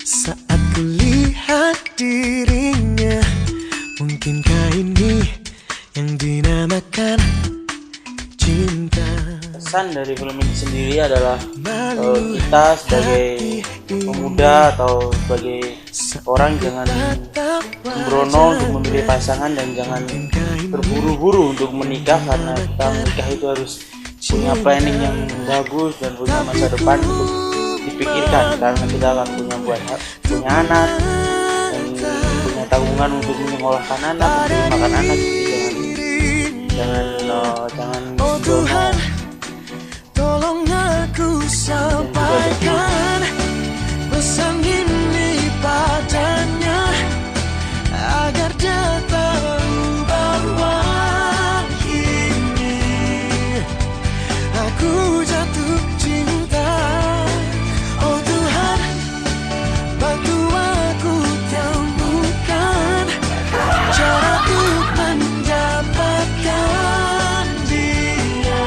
Saat kulihat dirinya, mungkinkah ini yang dinamakan cinta? Pesan dari film ini sendiri adalah kita sebagai pemuda atau sebagai orang jangan sembrono untuk memilih pasangan dan jangan terburu-buru untuk menikah, karena kita menikah itu harus punya planning yang bagus dan punya masa depan untuk dipikirkan, karena kita akan punya anak dan punya tanggungan untuk menyekolahkan anak, untuk makan anak. Jadi jangan sembrono. Tolong aku sampaikan pesan ini padanya, agar dia tahu bahwa kini aku jatuh cinta. Oh Tuhan, bantu aku temukan cara untuk mendapatkan dia,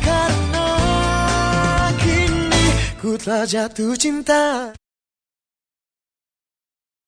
karena kini ku telah jatuh cinta.